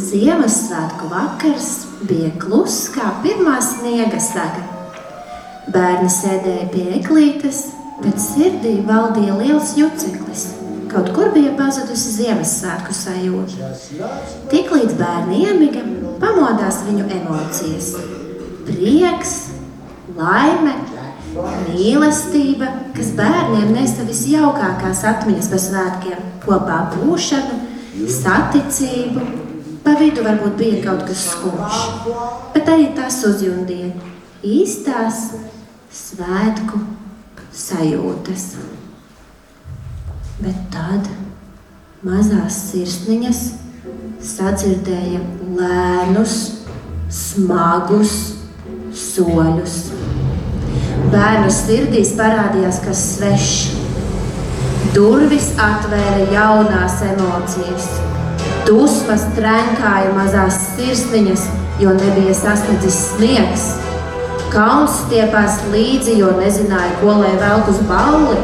Ziemassvētku vakars bija kluss kā pirmā sniega saga. Bērni sēdēja pie eglītes, bet sirdī valdīja liels juceklis. Kaut kur bija pazudusi Ziemassvētku sajūta. Tiklīdz bērni iemiga, pamodās viņu emocijas. Prieks, laime, mīlestība, kas bērniem nesa visjaukākās atmiņas par svētkiem, kopā būšanu, saticību. Pa vidu varbūt bija kaut kas skumjš, bet arī tas uzjundīja īstās svētku sajūtas. Bet tad mazās sirsniņas sadzirdēja lēnus, smagus soļus. Bērnu sirdīs parādījās kas svešs. Durvis atvēra jaunās emocijas. Dusmas trenkāja mazās sirsniņas, jo nebija sasniedzis sniegs. Kauns stiepās līdzi, jo nezināja, ko lai velk uz balli.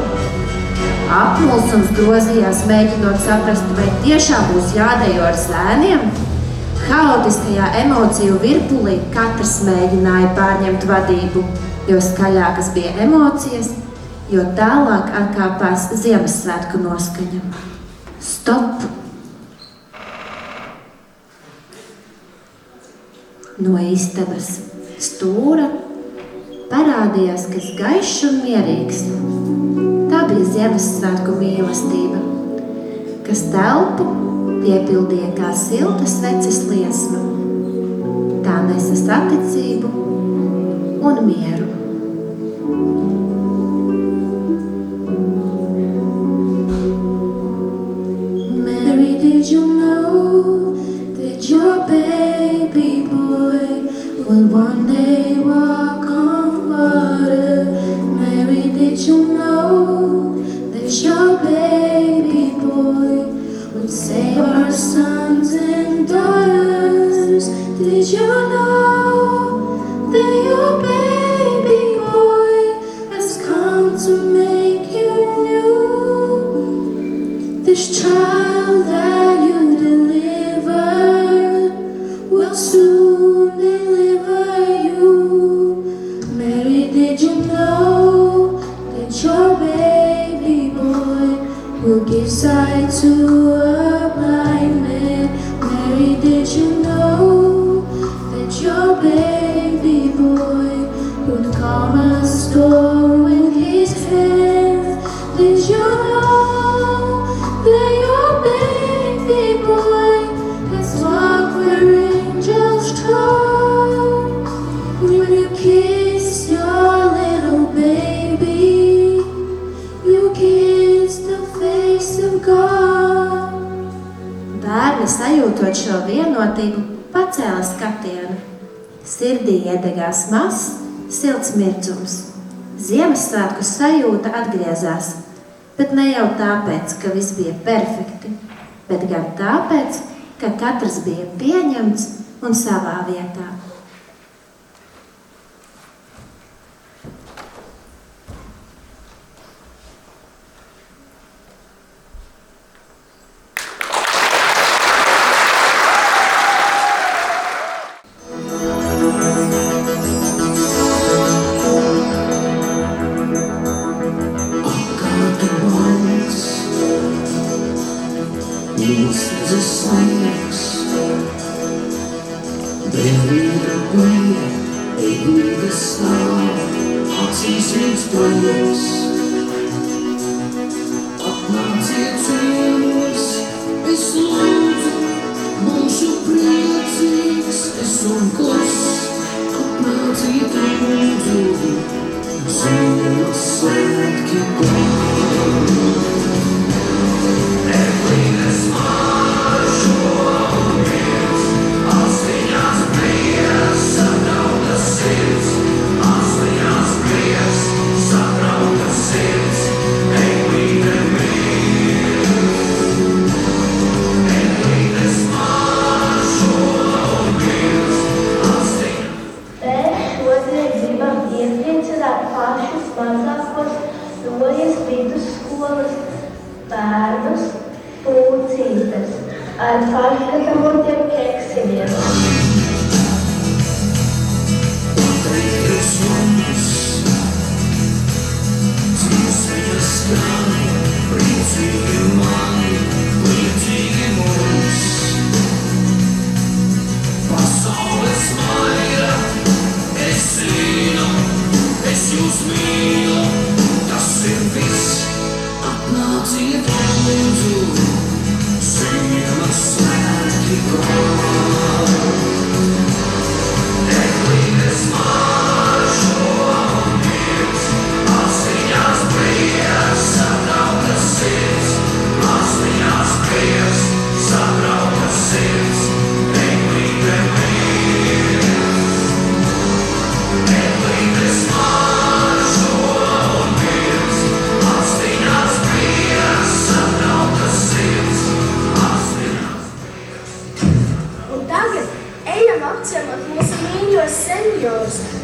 Apmulsums grozījās, mēģinot saprast, vai tiešām būs jādejo ar zēniem. Haotiskajā emociju virpulī katrs mēģināja pārņemt vadību, jo skaļākas bija emocijas, jo tālāk atkāpās Ziemassvētku noskaņa. Stop! No istabas stūra parādījās kas gaišs un mierīgs. Tā bija Ziemassvētku mīlestība. kas telpu piepildīja kā silta sveces liesma. Tā nesa saticību un mieru. Mary, did you know that your baby boy will one day walk on water? Mary, did you know that your baby boy would save our sons and daughters? Did you know that your baby boy has come to make you new? This child that you delivered will soon deliver you. Mary, did you know that your baby boy will give sight to a blind man? Mary, did you know that your baby boy would calm a storm with his hand? Did you know that your baby boy has walked where angels trod? When you kiss your little baby, you kiss the face of God. Bērni, sajūtot šo vienotību, pacēla skatienu. Sirdī iedegās mazs, silts mirdzums. Ziemassvētku sajūta atgriezās, bet ne jau tāpēc, ka viss bija perfekti, bet gan tāpēc, ka katrs bija pieņemts un savā vietā.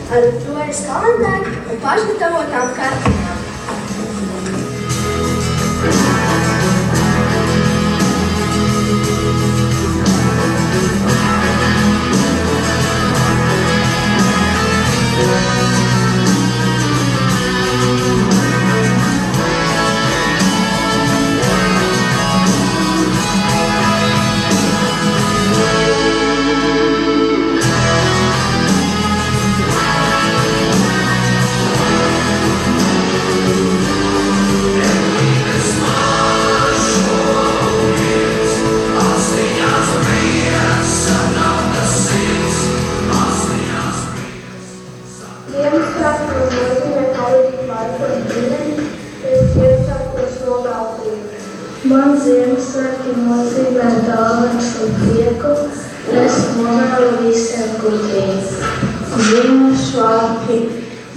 Ar floras kalendāru un pašgatavotām kartiņām. Man Ziemassvētki nozīmē dāvanas un prieku, es novēlu visiem gudrību. Ziemassvētki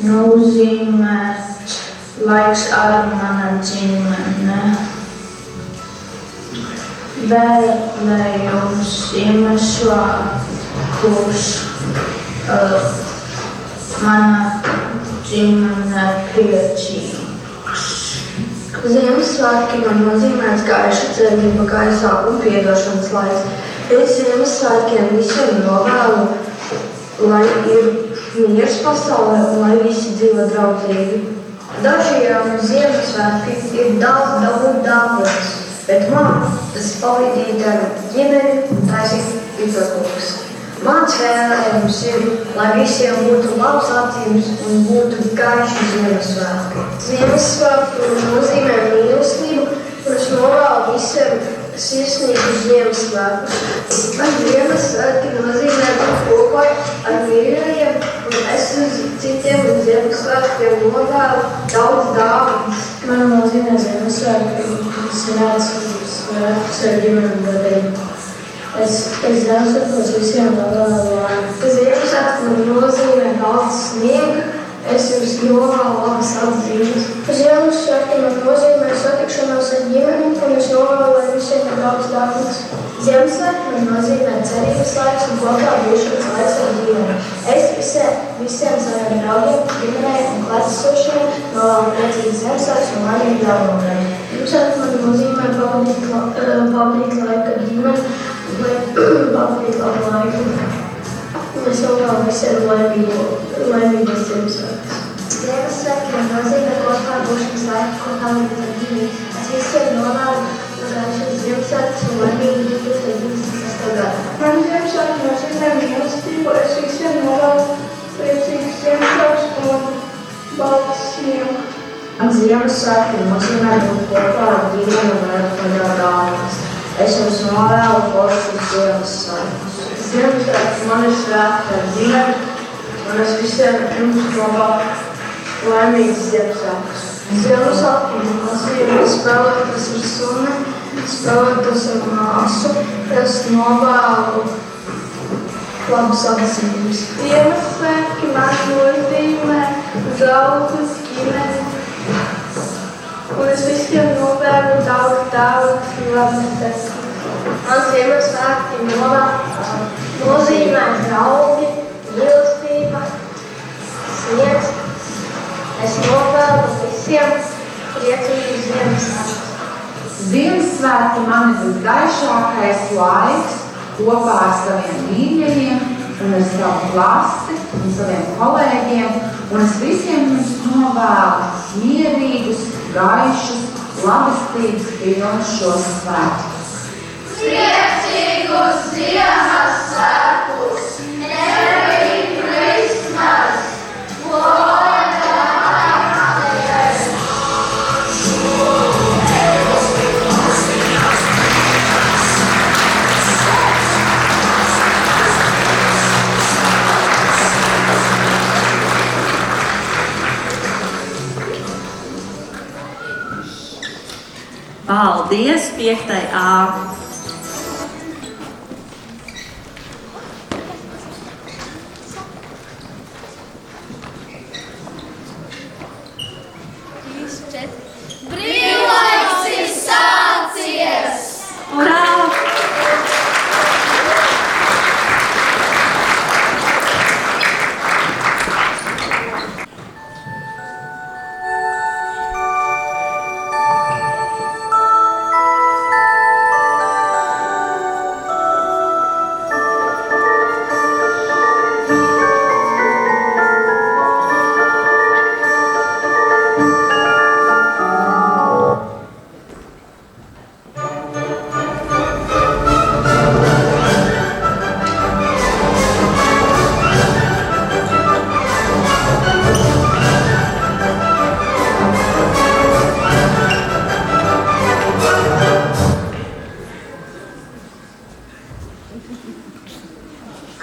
nozīmē laiks ar mana ģimene. Vēlējums Ziemassvētkus mana ģimene priecīgs. Ziemassvētki man nozīmē gaiša cerība, gaisā un piedošanas laiks. Pēc Ziemassvētkiem visiem novēlu, lai ir miers pasaulē un lai visi dzīvo draudzīgi. Dažiem Ziemassvētki ir daudz dabūt dāvanas, bet man tas palīdīt ar ģimeni un taisīt piparkūkas. Mans vēlējums ir, lai visiem būtu labs atzīmes un būtu gaiši Ziemassvētki. Ziemassvētki nozīmē mīlestību, un es novēlu visiem sirsnīgus Ziemassvētkus. Man Ziemassvētki nozīmē būt kopā ar mīļajiem, un es uz citiem Ziemassvētkiem novēlu daudz dāvanas. Man nozīmē Ziemassvētki svētkus ar ģimeni un gadiem. Es Ziemassvētkos visiem novēlu laimi. Ziemassvētki man nozīmē daudz sniega, es jums novēlu labas atzīmes. Ziemassvētki man nozīmē satikšanos ar ģimeni, un es novēlu, lai visiem ir daudz dāvanas. Ziemassvētki man nozīmē cerības laiks un kopā būšanas laiks ar ģimeni. Es visiem saviem draugiem, ģimenei un klātesošiem novēlu priecīgas Ziemassvētkus un laimīgu jaunumiem. Ziemassvētki man nozīmē pavadīt laiku ar ģimeni, lai pavadīt labu laiku. Es novēlu visiem laimīgas Ziemassvētkus. Ziemassvētki man nozīmē kopā būšanas laiku, ko pavadīt ar ģimeni. Es visiem novēlu gaišas Ziemassvētkus un laimīgu 2026. gadu. Man Ziemassvētki nozīmē mīlestību, es visiem novēlu priecīgus Ziemassvētkus un baltu sniegu. Man Ziemassvētki nozīmē būt kopā ar ģimeni un ar dāvanas. Es jums novēlu foršus Ziemassvētkus. Ziemassvētki man ir svētki ar ģimeni, un es visiem jums novēlu laimīgus Ziemassvētkus. Ziemassvētki man nozīmē spēlēties ar suni, spēlēties ar māsu, es novēlu labas atzīmes. Ziemassvētki man nozīmē draugus, ģimeni, un es visiem novēlu daudz dāvanas un labas veselības. Man Ziemassvētki nozīmē draugi, mīlestība, sniegs. Es novēlu visiem priecīgus Ziemassvētkus. Ziemassvētki man ir visgaišākais laiks kopā ar saviem mīļajiem un ar savu klasi un saviem kolēģiem, un es visiem jums novēlu mierīgus, gaišus, labestības pilnus šos svētkus. Priecīgus Ziemassvētkus! Merry Christmas! Paldies, 5A. Brīvlaiks ir sācies! Urā!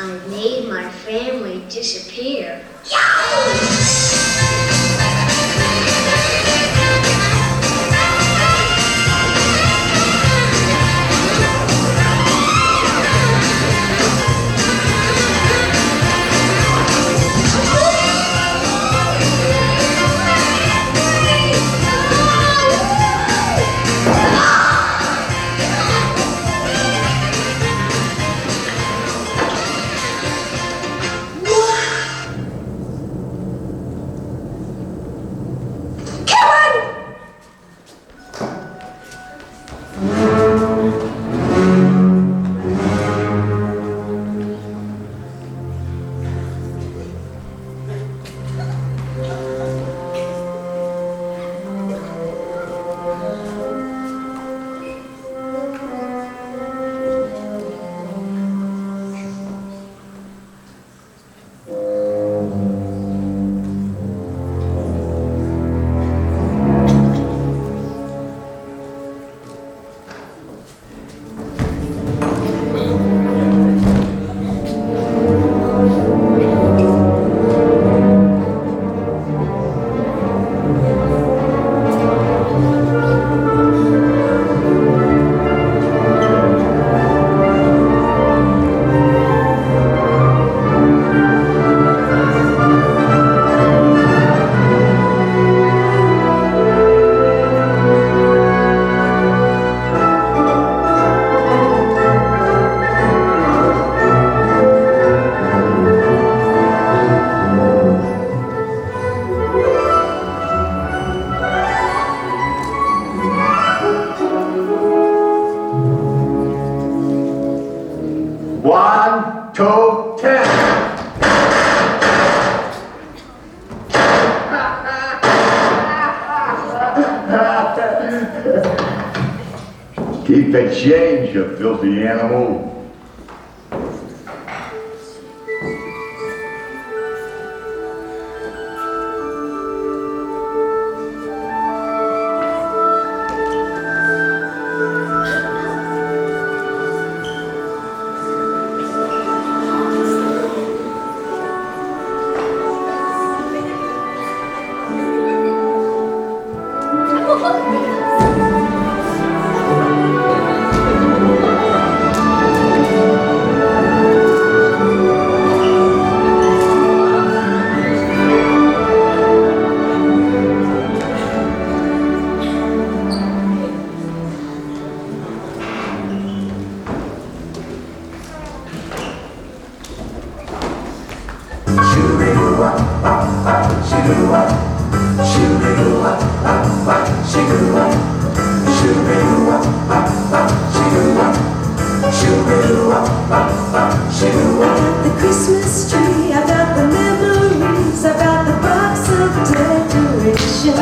I made my family disappear. 1, 2, 10. Keep the change, you filthy animal. The Christmas tree, I got the memories, I got the box of decorations, I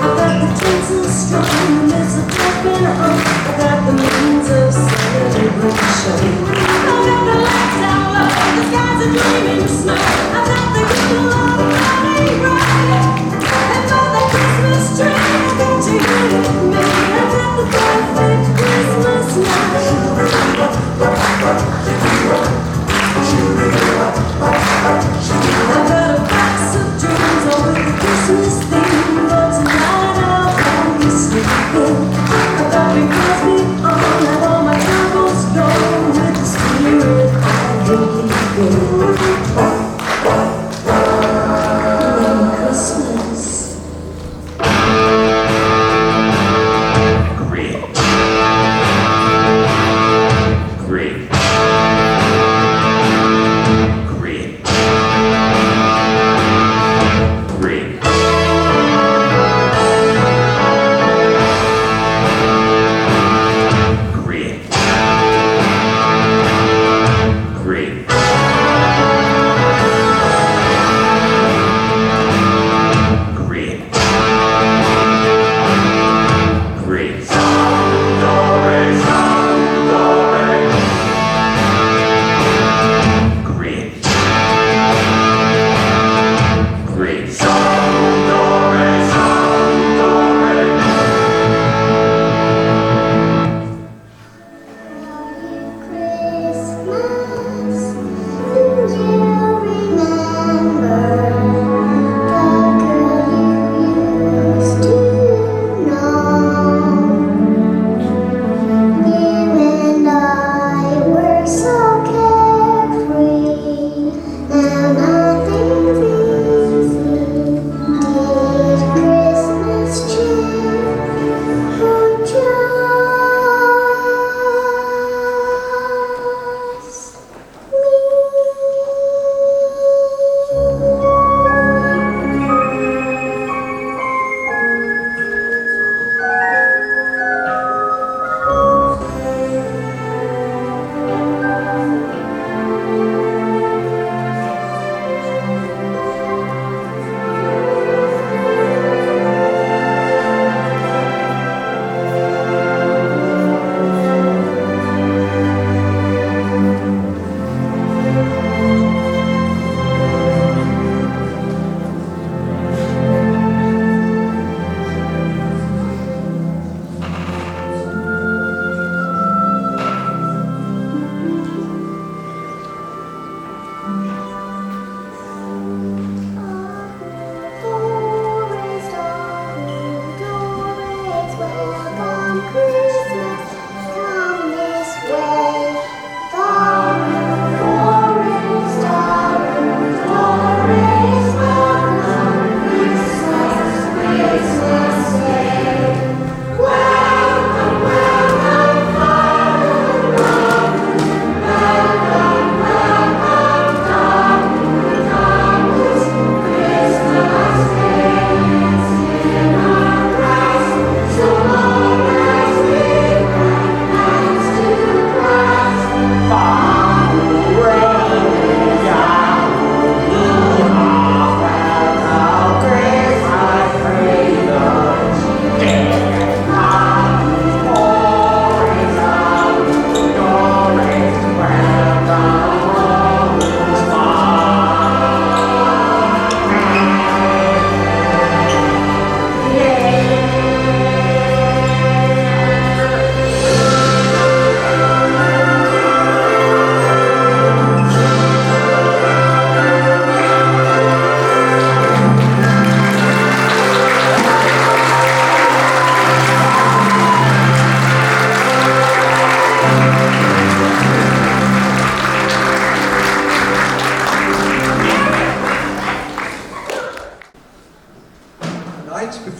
got the tinsel strung, the mistletoe been hung, I got the means of celebration. I got the lights out low, the skies are gleaming snow, I got the people all running right, and by the Christmas tree, I got you here with me, I got the perfect Christmas night. I got a box of dreams all with the Christmas theme, but tonight I'll be sleeping. I got big Crosby on and all my troubles gone with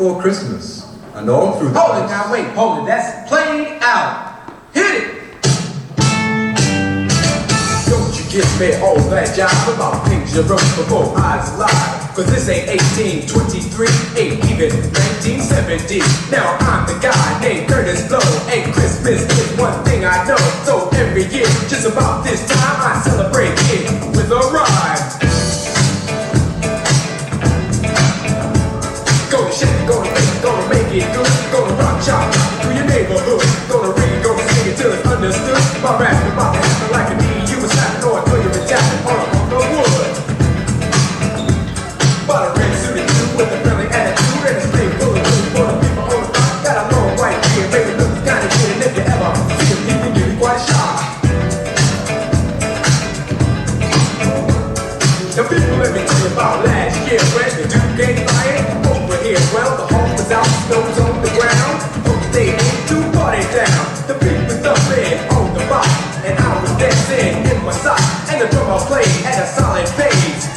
before Christmas. I know I'm through the Hold it now, wait, hold it. That's played out. Hit it! Don't you give me all that jive about things you wrote before I was alive. Cause this ain't 1823, ain't even 1970. Now I'm the guy named Curtis Blow, and Christmas is one thing I know. So every year, just about this time, I celebrate it with a rhyme. Gonna shake, gonna make it good. Gonna rock, chop, through your neighborhood. Gonna read, gonna sing it till it's understood. My rap about to happen like a knee. You was slapping or until you're tapping on a hunk of wood. But a red suited dude with a friendly attitude and a straight full of food for the people on the block. Got a long white beard, baby, look kinda good. And if you ever see him, you can give me quite a shock. Now people, let me tell you about last year when the dude came flying over here. Well, the home was out, snow's on the ground. Folks stayed in to party down. The beat was thumping on the rock, and I was dancing in my socks. And the drummer played at a solid pace,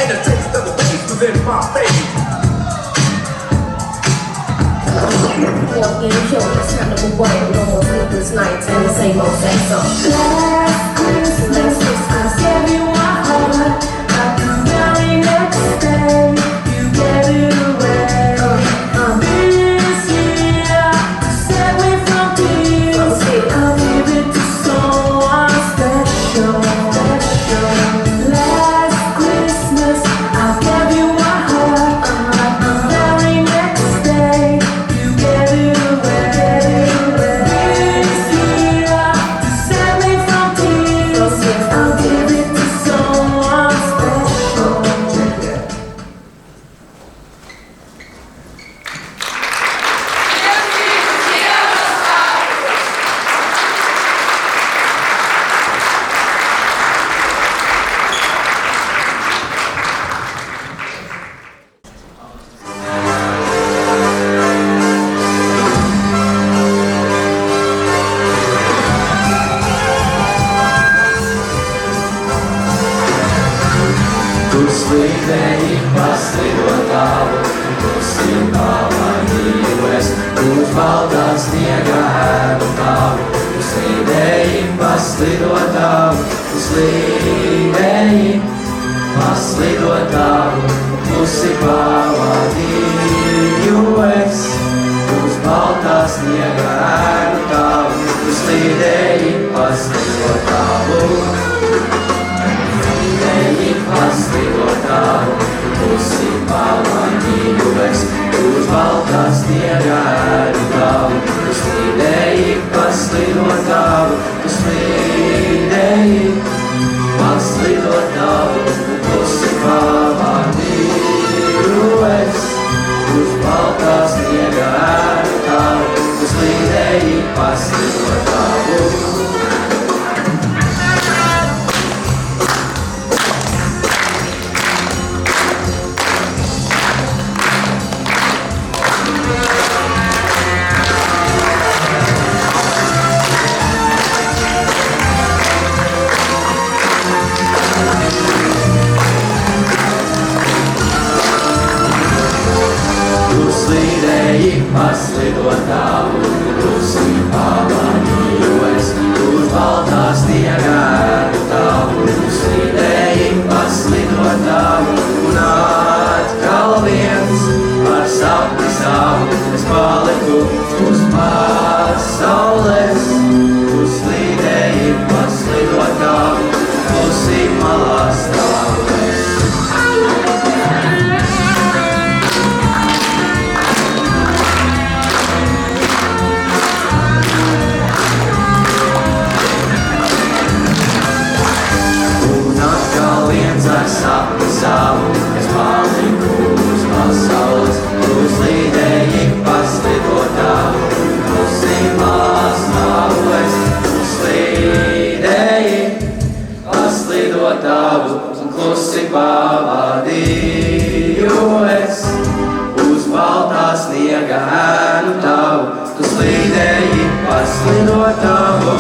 and the taste of the bass was in my face. Walking show, it's time to move on. No more sleepless nights and the same old sex song. Last Christmas, I gave you my heart. But the very next day, you gave it away. This year, to set me from peace, I'll give it to someone special. Last Christmas, I gave you my heart. But the very next day, you gave it away. This year, to set me from peace, I'll give it to someone special. Slīdēji paslidotāvu, klusībā mainījues, uz baltā sniega ēnu tāvu. Slīdēji paslidotāvu, slīdēji paslidotāvu, klusībā mainījues, uz baltā sniega ēnu tāvu. Slīdēji paslidotāvu. Paslidotāvu, klusībā mainījues, uz baltā sniega ēnu tāvu. Tu slīdēji paslidotāvu, tu slīdēji paslidotāvu, klusībā mainījues, uz baltā sniega ēnu tāvu. Tu slīdēji paslidotāvu. Slīdēji paslidotāvu, klusībā mainījues, uz baltā sniega ēnu tāvu. Slīdēji paslidotāvu, un atkal viens ar sapni savu es paliku uz pasaules. Slīdēji paslidotāvu, klusi malā stāvēs. Ar sapni savu, es paliku uz pasaules, uz slīdēji paslidotāvu, klusībā stāvēs. Uz slīdēji paslidotāvu, un klusībā vadīju es, uz baltā sniega ēnu tavu. Tu slīdēji paslidotāvu.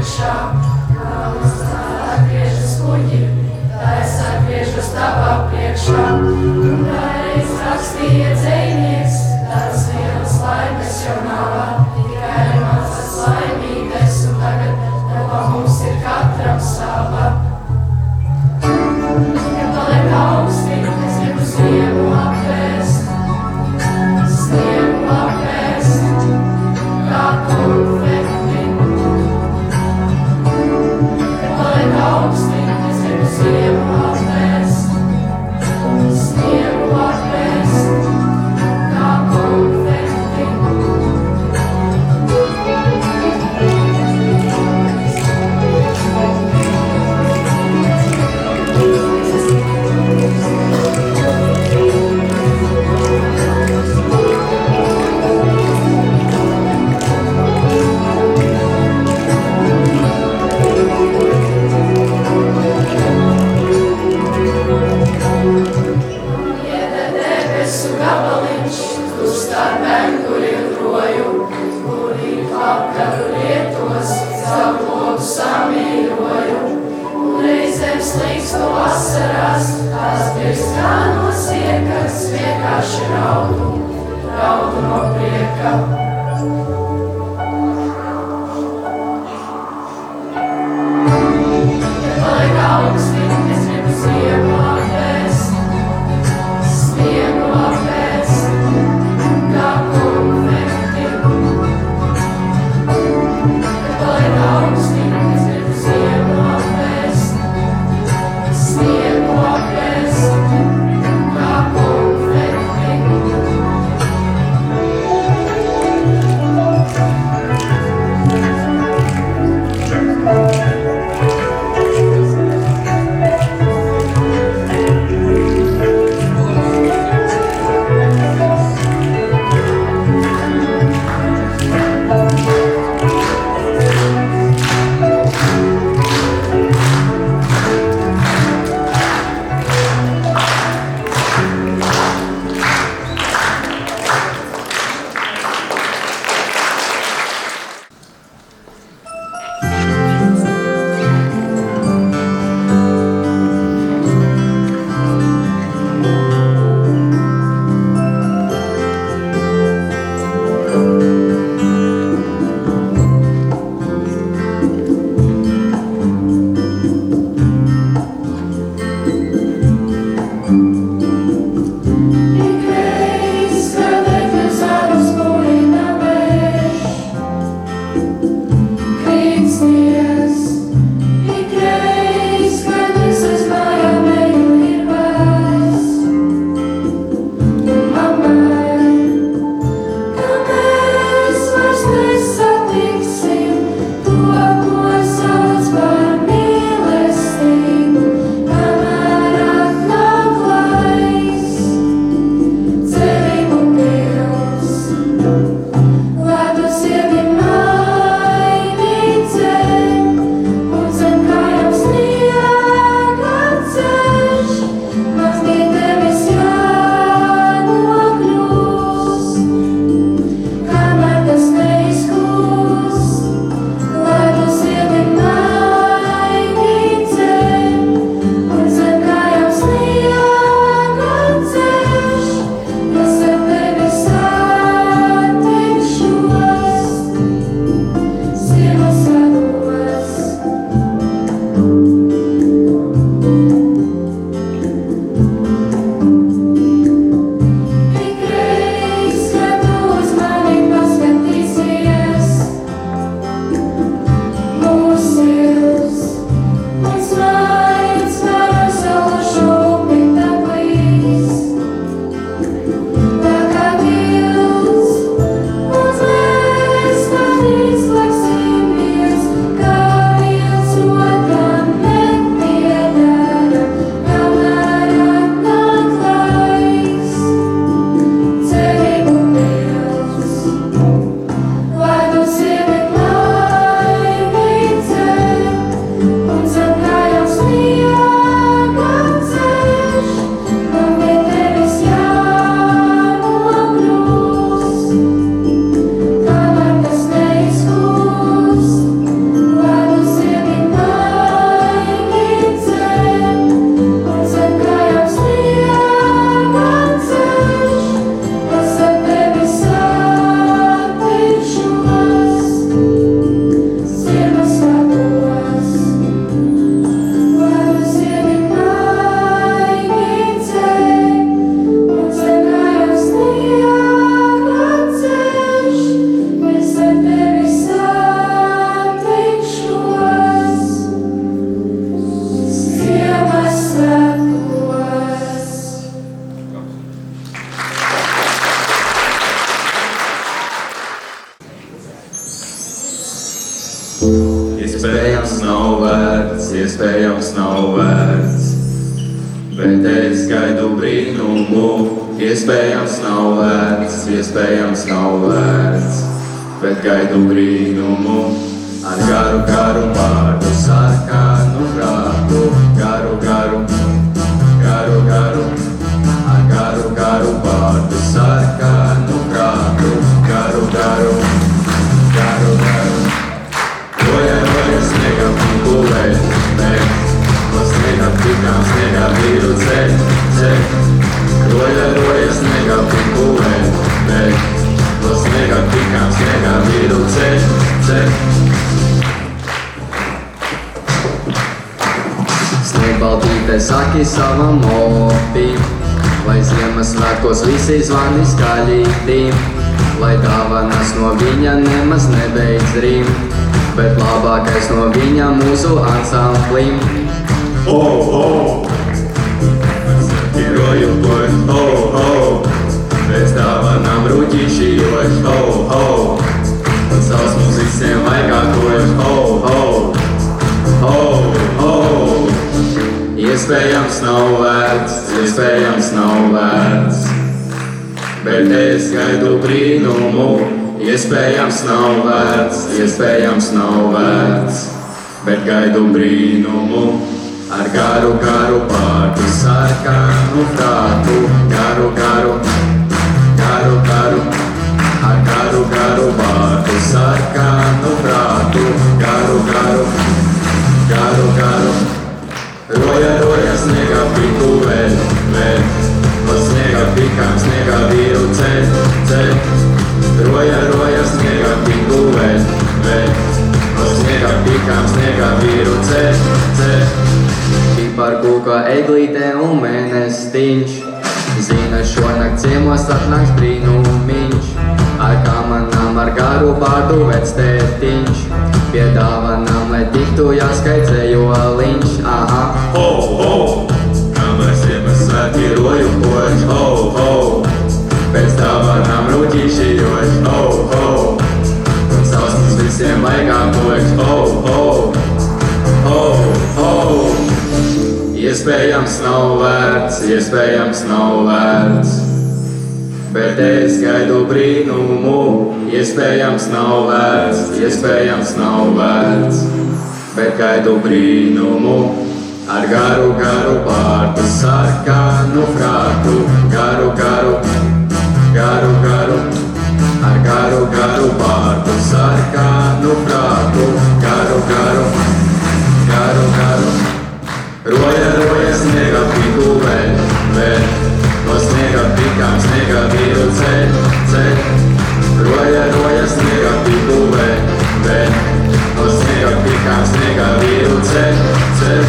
priekšā, kā mazā atgriežas kuģi, tā es atgriežos tavā priekšā. Un reiz rakstīja dzejnieks, tādas vienas laimes jau nav, tikai mazas laimītes, un tagad kopā mums ir katram sava. Ja paliek augsti, es gribu sniegu apēst, kā konfekti. Ja paliek augsti, es gribu sniegu apēst, kā konfekti. Gabaliņš, tu starp bēnguriem roju, kurī pakaru lietos, savu lodu samīroju. Un reizēm slīkstu asarās, tās pirks kā no siekas, vienkārši raudu no prieka. Ja paliek augsti, es gribu sniegu apēst, kā konfekti. Ja paliek augsti, es gribu sniegu apēst, kā konfekti. iespējams nav vērts. Bet es gaidu brīnumu, iespējams nav vērts, iespējams nav vērts. Bet gaidu brīnumu, ar garu, garu vārdu, sarkanu prātu, garu, garu, garu, garu, ar garu, garu vārdu, sarkanu prātu, garu, garu, garu, garu. Roja, roja, snega pīkulē, no snega pikām, snega vīru ceļ, ceļ. Roja, roja, snega pīkulē, no snega pikām, snega vīru ceļ, ceļ. Sniegbaltīte saki savam opim, lai Ziemassvētkos visi zvani skaļītim, lai dāvanas no viņa nemaz nebeidz rīm, bet labākais no viņa mūsu ansamblim. Ho, ho! Ieroju poļ, ho, ho! Bez dāvanām ruķīši joļ, ho, ho! Un savs mums visiem vajagākoļ, ho, ho! Ho, ho! Iespējams nav vērts, iespējams nav vērts. Bet es gaidu brīnumu, iespējams nav vērts, iespējams nav vērts. Bet gaidu brīnumu, ar garu, garu vārdu, sarkanu prātu, garu, garu, garu, garu, ar garu, garu vārdu, sarkanu prātu, garu, garu, garu, garu. Roja, roja, snega piku vēl, vēl, no snega pikām, snega vīru ceļ, ceļ. Roja, roja, snega piku vēl, vēl, no snega pikām, snega vīru ceļ, ceļ. Piparkūka, eglīte un mēnestiņš, zina šonakt ciemos atnāks brīnumiņš. Ar kamanām, ar garu vārdu vectētiņš, pie dāvanām, lai tiktu jāskaicējoliņš, aha. Ho, ho! Kamēr Ziemassvētki roju poļš, ho, ho! Pēc dāvanām ruķīši joļ, ho, ho! Un savs mums visiem vajagākoļš, ho, ho! Ho, ho! Iespējams nav vērts, iespējams nav vērts. Bet es gaidu brīnumu, iespējams nav vērts, iespējams nav vērts. Bet gaidu brīnumu, ar garu, garu vārdu, sarkanu prātu, garu, garu, garu, garu, ar garu, garu vārdu, sarkanu prātu, garu, garu, garu, garu. Roja, roja, snega piku vēl, vēl, no snega pikām, snega vīru ceļ, ceļ. Roja, roja, snega piku vēl, vēl, no snega pikām, snega vīru ceļ, ceļ.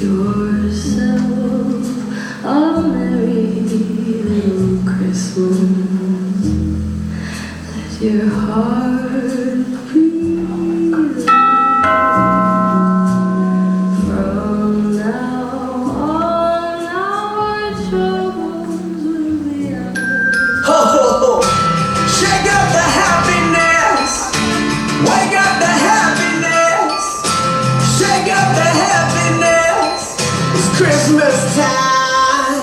Yourself a merry little Christmas. Let your heart breathe light. From now on, our troubles will be out. Ho, ho, ho! Shake up the happiness! Wake up the happiness! Shake up the happiness! It's Christmas time!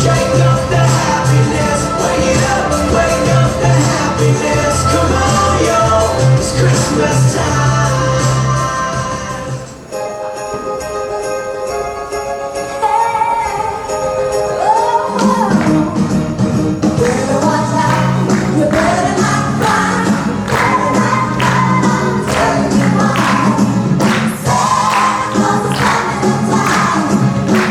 Shake up the happiness! Wake up the happiness! Come on, yo! It's Christmas time! Santa Claus is coming to town.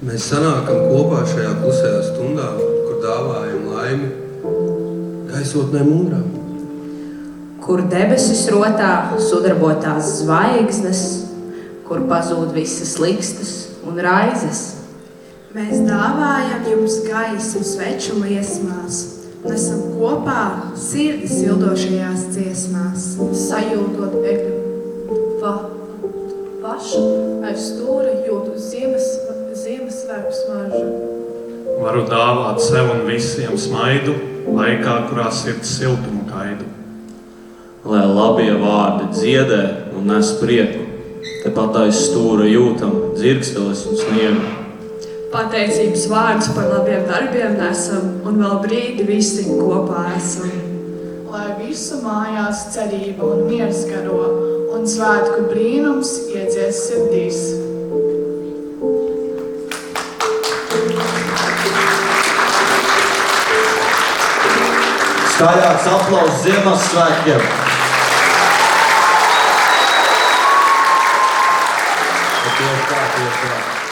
Mēs sanākam kopā šajā klusajā stundā, kur dāvājam laimi gaisotnē mūrām. Kur debesis rotā sudarbotās zvaigznes, kur pazūd visas likstas un raizes. Mēs dāvājam jums gaisu sveču liesmās, un esam kopā sirdi sildošajās dziesmās. Sajūtot egļu pašu, aiz stūra jūtu Ziemassvētku smaržu. Varu dāvāt sev un visiem smaidu, laikā, kurā sirds siltumu gaidu. Lai labie vārdi dziedē un nes prieku, tepat aiz stūra jūtam dzirksteles un sniegu. Pateicības vārdus par labiem darbiem nesam, un vēl brīdi visi kopā esam. Lai visu mājās cerība un miers garo, un svētku brīnums iedzies sirdīs. Skaļāks aplauss Ziemassvētkiem! Tieši tā.